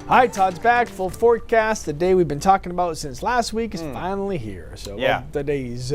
Hi, Todd's back. Full forecast. The day we've been talking about since last week is finally here. So yeah, the days.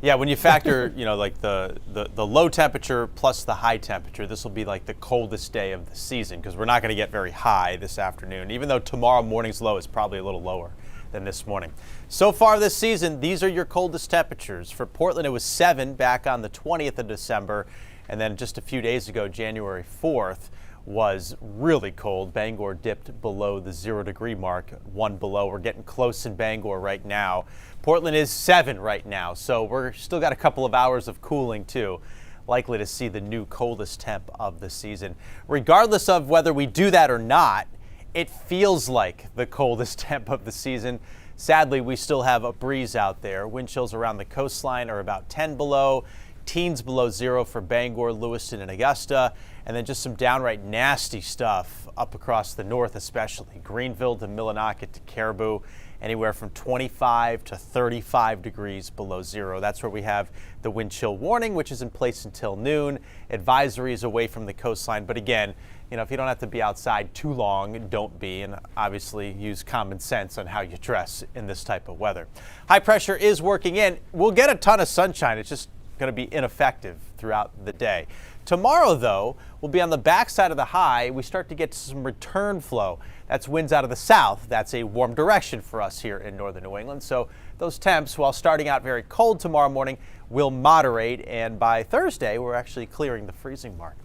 Yeah, when you factor, like the low temperature plus the high temperature, this will be like the coldest day of the season because we're not going to get very high this afternoon, even though tomorrow morning's low is probably a little lower than this morning. So far this season, these are your coldest temperatures. For Portland, it was 7 back on the 20th of December, and then just a few days ago, January 4th, was really cold. Bangor dipped below the 0-degree mark, 1 below. We're getting close in Bangor right now. Portland is 7 right now, so we're still got a couple of hours of cooling too. Likely to see the new coldest temp of the season. Regardless of whether we do that or not, it feels like the coldest temp of the season. Sadly, we still have a breeze out there. Wind chills around the coastline are about 10 below. Teens below 0 for Bangor, Lewiston, and Augusta, and then just some downright nasty stuff up across the north, especially Greenville to Millinocket to Caribou, anywhere from 25 to 35 degrees below 0. That's where we have the wind chill warning, which is in place until noon. Advisories away from the coastline, but again, if you don't have to be outside too long, don't be, and obviously use common sense on how you dress in this type of weather. High pressure is working in. We'll get a ton of sunshine. It's just going to be ineffective throughout the day. Tomorrow, though, we'll be on the backside of the high. We start to get some return flow. That's winds out of the south. That's a warm direction for us here in northern New England. So those temps, while starting out very cold tomorrow morning, will moderate. And by Thursday, we're actually clearing the freezing mark.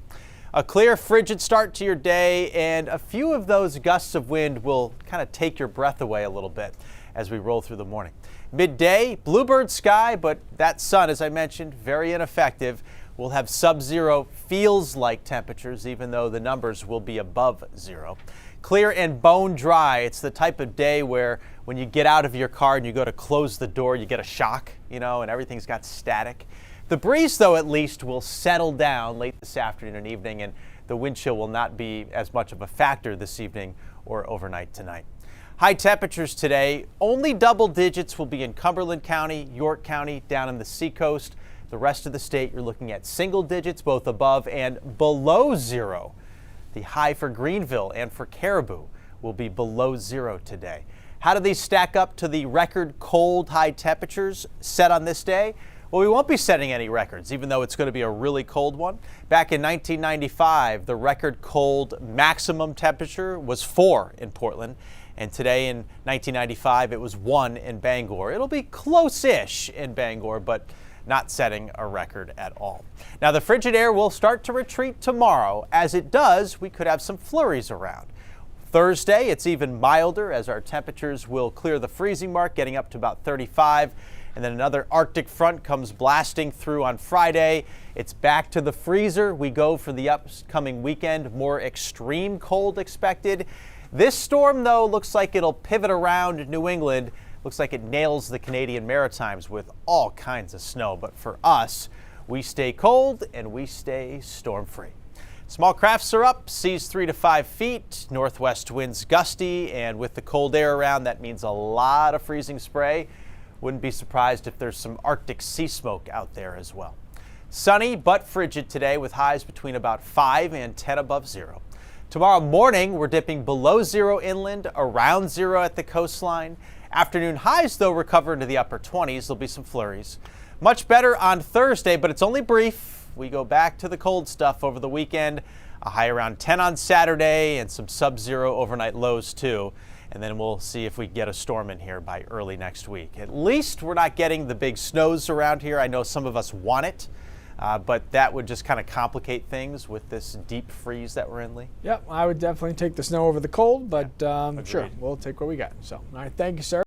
A clear, frigid start to your day, and a few of those gusts of wind will kind of take your breath away a little bit as we roll through the morning. Midday, bluebird sky, but that sun, as I mentioned, very ineffective. We'll have sub-zero feels-like temperatures, even though the numbers will be above 0. Clear and bone dry. It's the type of day where when you get out of your car and you go to close the door, you get a shock, and everything's got static. The breeze, though, at least will settle down late this afternoon and evening, and the wind chill will not be as much of a factor this evening or overnight tonight. High temperatures today, only double digits will be in Cumberland County, York County, down in the seacoast. The rest of the state, you're looking at single digits, both above and below 0. The high for Greenville and for Caribou will be below 0 today. How do these stack up to the record cold high temperatures set on this day? Well, we won't be setting any records, even though it's going to be a really cold one. Back in 1995, the record cold maximum temperature was 4 in Portland. And today in 1995, it was 1 in Bangor. It'll be close-ish in Bangor, but not setting a record at all. Now, the frigid air will start to retreat tomorrow. As it does, we could have some flurries around. Thursday, it's even milder as our temperatures will clear the freezing mark, getting up to about 35. And then another Arctic front comes blasting through on Friday. It's back to the freezer. We go for the upcoming weekend. More extreme cold expected. This storm, though, looks like it'll pivot around New England. Looks like it nails the Canadian Maritimes with all kinds of snow. But for us, we stay cold and we stay storm-free. Small crafts are up, seas 3 to 5 feet, northwest winds gusty, and with the cold air around, that means a lot of freezing spray. Wouldn't be surprised if there's some Arctic sea smoke out there as well. Sunny but frigid today with highs between about 5 and 10 above 0. Tomorrow morning, we're dipping below 0 inland, around 0 at the coastline. Afternoon highs, though, recover into the upper 20s. There'll be some flurries. Much better on Thursday, but it's only brief. We go back to the cold stuff over the weekend. A high around 10 on Saturday and some sub-zero overnight lows, too. And then we'll see if we get a storm in here by early next week. At least we're not getting the big snows around here. I know some of us want it. But that would just kind of complicate things with this deep freeze that we're in, Lee. Yep, I would definitely take the snow over the cold, but Yeah, sure, we'll take what we got. So, all right, thank you, sir.